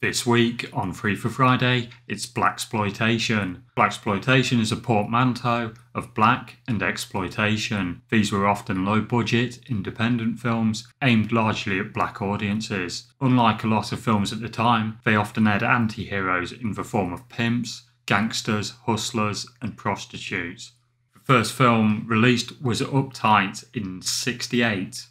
This week on Free for Friday, it's Blaxploitation. Blaxploitation is a portmanteau of black and exploitation. These were often low-budget, independent films aimed largely at black audiences. Unlike a lot of films at the time, they often had anti-heroes in the form of pimps, gangsters, hustlers, and prostitutes. The first film released was Uptight in '68.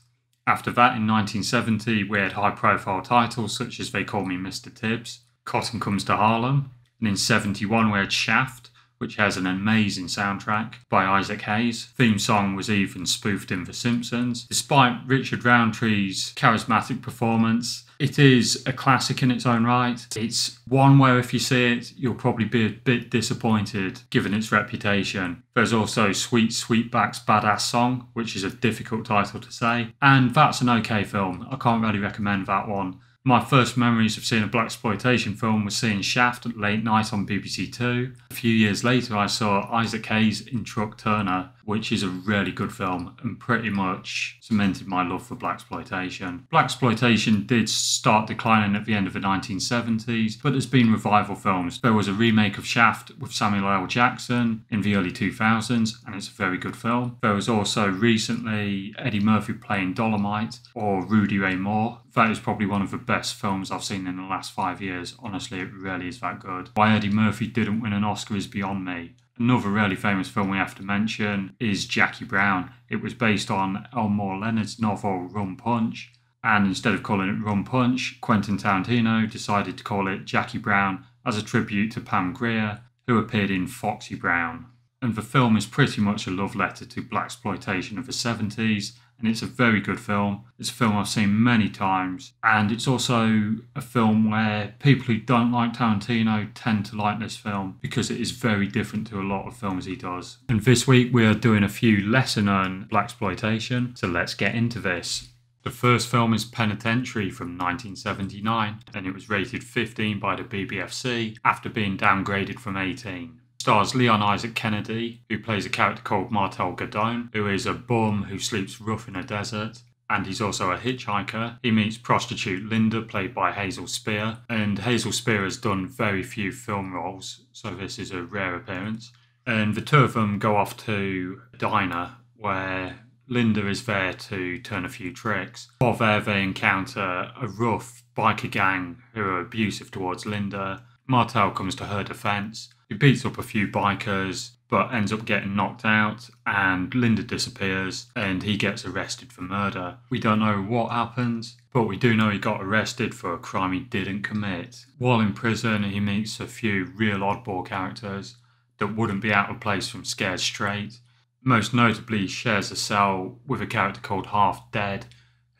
After that, in 1970, we had high-profile titles such as They Call Me Mr. Tibbs, Cotton Comes to Harlem, and in '71 we had Shaft, which has an amazing soundtrack by Isaac Hayes. The theme song was even spoofed in The Simpsons. Despite Richard Roundtree's charismatic performance, it is a classic in its own right. It's one where if you see it, you'll probably be a bit disappointed given its reputation. There's also Sweet Sweetback's Badass Song, which is a difficult title to say, and that's an okay film. I can't really recommend that one. My first memories of seeing a blaxploitation film was seeing Shaft at late night on BBC Two. A few years later I saw Isaac Hayes in Truck Turner, which is a really good film and pretty much cemented my love for blaxploitation. Blaxploitation did start declining at the end of the 1970s, but there's been revival films. There was a remake of Shaft with Samuel L. Jackson in the early 2000s, and it's a very good film. There was also recently Eddie Murphy playing Dolomite or Rudy Ray Moore. That is probably one of the best films I've seen in the last 5 years. Honestly, it really is that good. Why Eddie Murphy didn't win an Oscar is beyond me. Another really famous film we have to mention is Jackie Brown. It was based on Elmore Leonard's novel Rum Punch, and instead of calling it Rum Punch, Quentin Tarantino decided to call it Jackie Brown as a tribute to Pam Grier, who appeared in Foxy Brown. And the film is pretty much a love letter to blaxploitation of the 70s, and it's a very good film. It's a film I've seen many times, and it's also a film where people who don't like Tarantino tend to like this film because it is very different to a lot of films he does. And this week we are doing a few lesser known blaxploitation, so let's get into this. The first film is Penitentiary from 1979, and it was rated 15 by the BBFC after being downgraded from 18. Stars Leon Isaac Kennedy, who plays a character called Martel Gadone, who is a bum who sleeps rough in a desert, and he's also a hitchhiker. He meets prostitute Linda, played by Hazel Spear, and Hazel Spear has done very few film roles, so this is a rare appearance. And the two of them go off to a diner where Linda is there to turn a few tricks. While there, they encounter a rough biker gang who are abusive towards Linda. Martel comes to her defense. He beats up a few bikers, but ends up getting knocked out, and Linda disappears, and he gets arrested for murder. We don't know what happens, but we do know he got arrested for a crime he didn't commit. While in prison, he meets a few real oddball characters that wouldn't be out of place from Scared Straight. Most notably, he shares a cell with a character called Half Dead,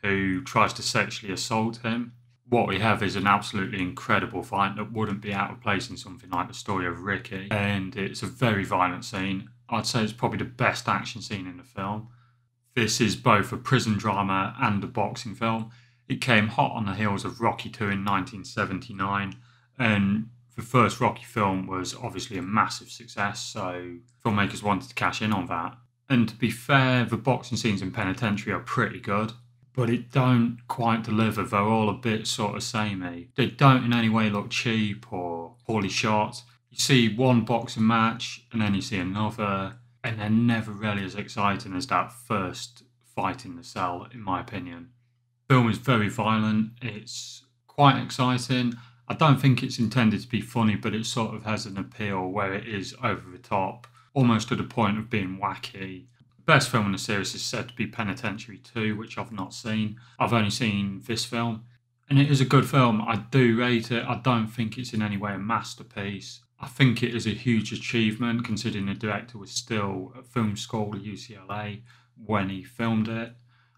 who tries to sexually assault him. What we have is an absolutely incredible fight that wouldn't be out of place in something like the story of Ricky, and it's a very violent scene. I'd say it's probably the best action scene in the film. This is both a prison drama and a boxing film. It came hot on the heels of Rocky II in 1979, and the first Rocky film was obviously a massive success, so filmmakers wanted to cash in on that. And to be fair, the boxing scenes in Penitentiary are pretty good, but it don't quite deliver. They're all a bit sort of samey. They don't in any way look cheap or poorly shot. You see one boxing match and then you see another, and they're never really as exciting as that first fight in the cell, in my opinion. The film is very violent. It's quite exciting. I don't think it's intended to be funny, but it sort of has an appeal where it is over the top, almost to the point of being wacky. The best film in the series is said to be Penitentiary 2, which I've not seen. I've only seen this film, and it is a good film. I do rate it. I don't think it's in any way a masterpiece. I think it is a huge achievement considering the director was still at film school at UCLA when he filmed it.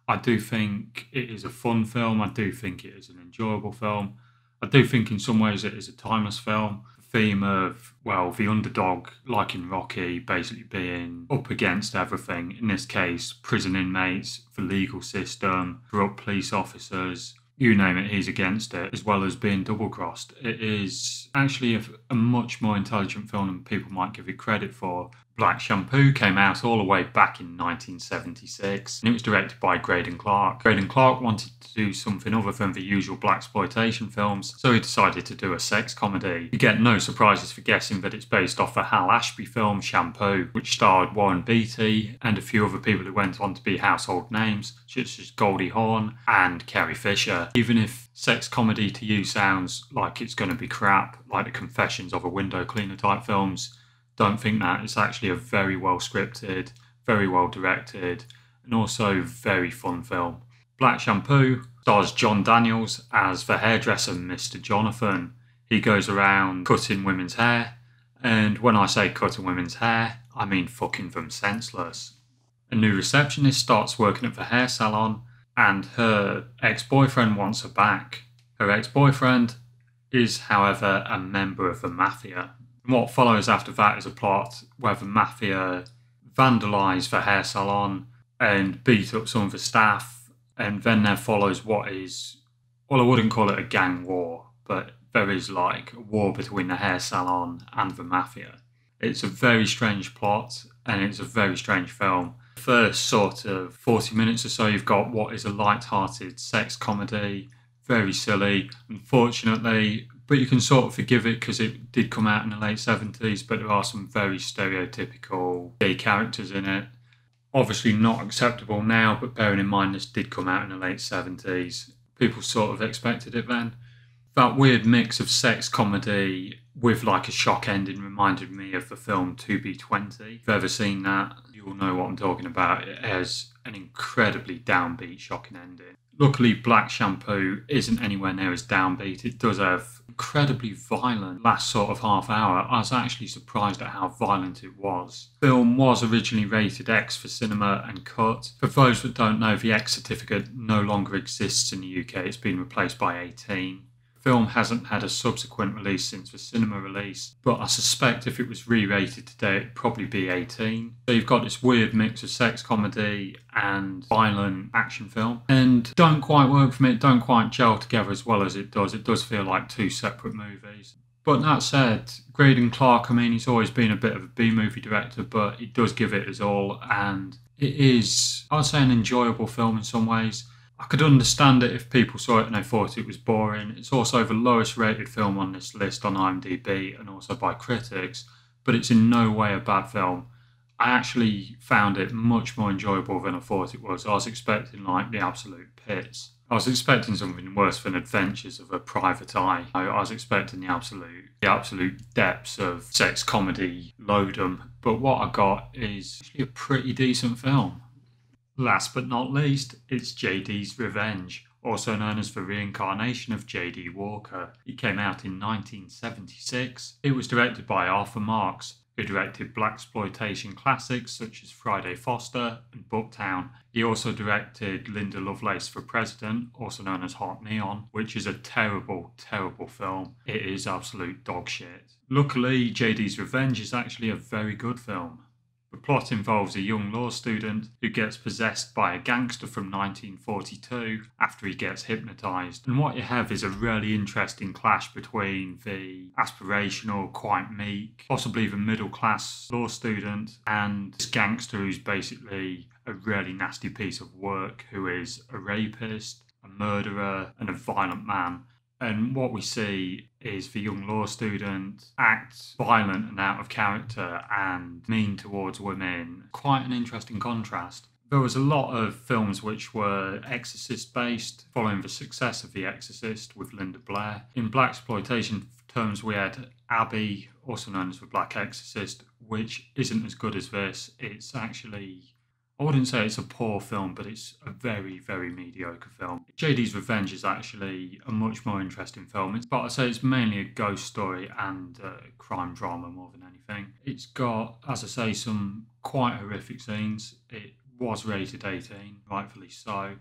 I do think it is a fun film. I do think it is an enjoyable film. I do think in some ways it is a timeless film. The theme of, well, the underdog, like in Rocky, basically being up against everything. In this case, prison inmates, the legal system, corrupt police officers, you name it, he's against it, as well as being double-crossed. It is actually a much more intelligent film than people might give it credit for, Black Shampoo came out all the way back in 1976 and it was directed by Graydon Clark. Graydon Clark wanted to do something other than the usual blaxploitation films, so he decided to do a sex comedy. You get no surprises for guessing that it's based off the Hal Ashby film Shampoo, which starred Warren Beatty and a few other people who went on to be household names, such as Goldie Hawn and Carrie Fisher. Even if sex comedy to you sounds like it's going to be crap, like the Confessions of a Window Cleaner type films, don't think that. It's actually a very well scripted, very well directed, and also very fun film. Black Shampoo stars John Daniels as the hairdresser Mr. Jonathan. He goes around cutting women's hair, and when I say cutting women's hair, I mean fucking them senseless. A new receptionist starts working at the hair salon, and her ex-boyfriend wants her back. Her ex-boyfriend is, however, a member of the mafia. And what follows after that is a plot where the mafia vandalise the hair salon and beat up some of the staff, and then there follows what is, well, I wouldn't call it a gang war, but there is like a war between the hair salon and the mafia. It's a very strange plot and it's a very strange film. The first sort of 40 minutes or so, you've got what is a light-hearted sex comedy, very silly, unfortunately, but you can sort of forgive it because it did come out in the late 70s, but there are some very stereotypical gay characters in it. Obviously not acceptable now, but bearing in mind this did come out in the late 70s, people sort of expected it then. That weird mix of sex comedy with like a shock ending reminded me of the film 2B20. If you've ever seen that, you'll know what I'm talking about. It has an incredibly downbeat, shocking ending. Luckily, Black Shampoo isn't anywhere near as downbeat. It does have incredibly violent last sort of half hour. I was actually surprised at how violent it was. The film was originally rated X for cinema and cut. For those that don't know, the X certificate no longer exists in the UK. It's been replaced by 18. The film hasn't had a subsequent release since the cinema release, but I suspect if it was re-rated today it'd probably be 18. So you've got this weird mix of sex comedy and violent action film, and don't quite work for me, it don't quite gel together as well as it does feel like two separate movies. But that said, Graydon Clark, I mean, he's always been a bit of a B-movie director, but he does give it his all, and it is, I'd say, an enjoyable film in some ways. I could understand it if people saw it and they thought it was boring. It's also the lowest rated film on this list on IMDb and also by critics, but it's in no way a bad film. I actually found it much more enjoyable than I thought it was. I was expecting like the absolute pits. I was expecting something worse than Adventures of a Private Eye. I was expecting the absolute depths of sex comedy loadum, but what I got is actually a pretty decent film. Last but not least, it's JD's Revenge, also known as the reincarnation of J.D. Walker. It came out in 1976. It was directed by Arthur Marks, who directed blaxploitation classics such as Friday Foster and Bucktown. He also directed Linda Lovelace for President, also known as Hot Neon, which is a terrible, terrible film. It is absolute dog shit. Luckily, JD's Revenge is actually a very good film. The plot involves a young law student who gets possessed by a gangster from 1942 after he gets hypnotised. And what you have is a really interesting clash between the aspirational, quite meek, possibly even middle-class law student and this gangster who's basically a really nasty piece of work, who is a rapist, a murderer and a violent man. And what we see is the young law student act violent and out of character and mean towards women. Quite an interesting contrast. There was a lot of films which were Exorcist based, following the success of The Exorcist with Linda Blair. In blaxploitation terms, we had Abby, also known as the Black Exorcist, which isn't as good as this. It's actually, I wouldn't say it's a poor film, but it's a very, very mediocre film. JD's Revenge is actually a much more interesting film. But I'd say it's mainly a ghost story and crime drama more than anything. It's got, as I say, some quite horrific scenes. It was rated 18, rightfully so.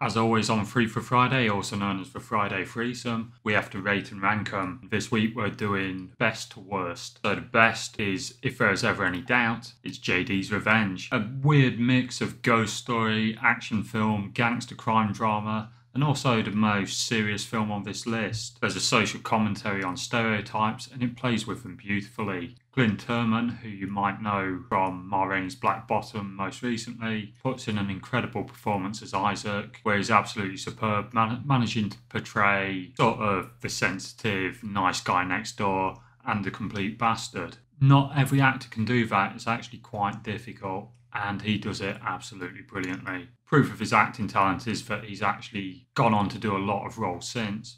As always on Free for Friday, also known as the Friday Threesome, we have to rate and rank them. This week we're doing best to worst. So the best is, if there is ever any doubt, it's JD's Revenge. A weird mix of ghost story, action film, gangster crime drama, and also the most serious film on this list. There's a social commentary on stereotypes and it plays with them beautifully. Glyn Turman, who you might know from Ma Rainey's Black Bottom most recently, puts in an incredible performance as Isaac, where he's absolutely superb, managing to portray sort of the sensitive, nice guy next door and the complete bastard. Not every actor can do that, it's actually quite difficult, and he does it absolutely brilliantly. Proof of his acting talent is that he's actually gone on to do a lot of roles since.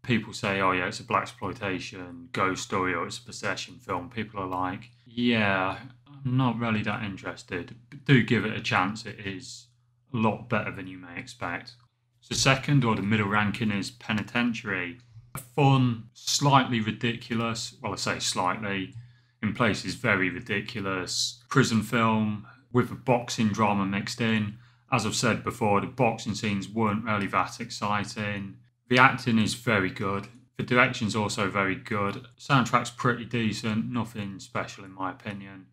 People say, oh yeah, it's a blaxploitation ghost story or it's a possession film. People are like, yeah, I'm not really that interested, but do give it a chance. It is a lot better than you may expect. So second, or the middle ranking, is Penitentiary. A fun, slightly ridiculous, well I say slightly, in places very ridiculous, prison film with a boxing drama mixed in. As I've said before, the boxing scenes weren't really that exciting. The acting is very good. The direction's also very good. Soundtrack's pretty decent, nothing special in my opinion.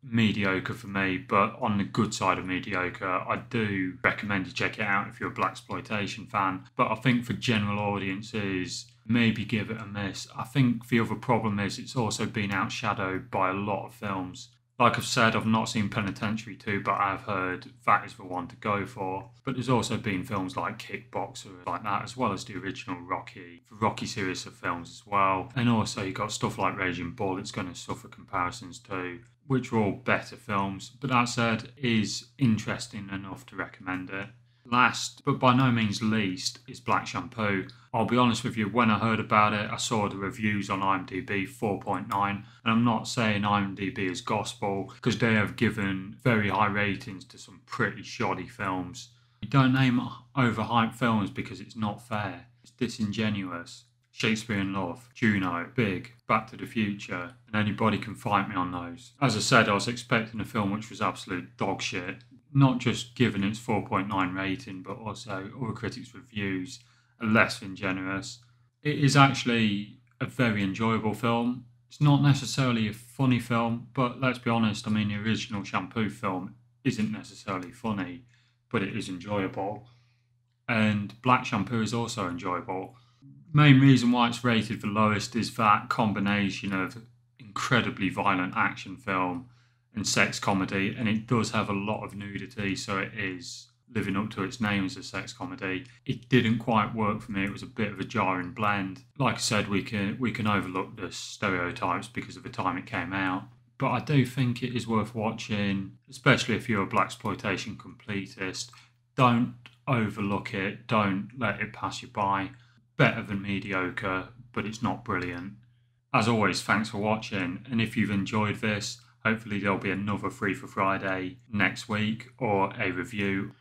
Mediocre for me, but on the good side of mediocre. I do recommend you check it out if you're a blaxploitation fan, but I think for general audiences, maybe give it a miss. I think the other problem is it's also been outshadowed by a lot of films. Like I've said, I've not seen Penitentiary 2, but I've heard that is the one to go for. But there's also been films like Kickboxer, like that, as well as the original Rocky, the Rocky series of films as well. And also you've got stuff like Raging Bull that's going to suffer comparisons too, which are all better films. But that said, is interesting enough to recommend it. Last, but by no means least, is Black Shampoo. I'll be honest with you, when I heard about it, I saw the reviews on IMDb, 4.9, and I'm not saying IMDb is gospel, because they have given very high ratings to some pretty shoddy films. You don't name overhyped films because it's not fair. It's disingenuous. Shakespeare in Love, Juno, Big, Back to the Future, and anybody can fight me on those. As I said, I was expecting a film which was absolute dog shit. Not just given its 4.9 rating, but also other critics' reviews are less than generous. It is actually a very enjoyable film. It's not necessarily a funny film, but let's be honest, I mean, the original Shampoo film isn't necessarily funny, but it is enjoyable. And Black Shampoo is also enjoyable. Main reason why it's rated the lowest is that combination of incredibly violent action film and sex comedy, and it does have a lot of nudity, so it is living up to its name as a sex comedy. It didn't quite work for me. It was a bit of a jarring blend. Like I said, we can overlook the stereotypes because of the time it came out, but I do think it is worth watching, especially if you're a blaxploitation completist. Don't overlook it. Don't let it pass you by. Better than mediocre, but it's not brilliant. As always, thanks for watching, and if you've enjoyed this, hopefully there'll be another Free for Friday next week or a review.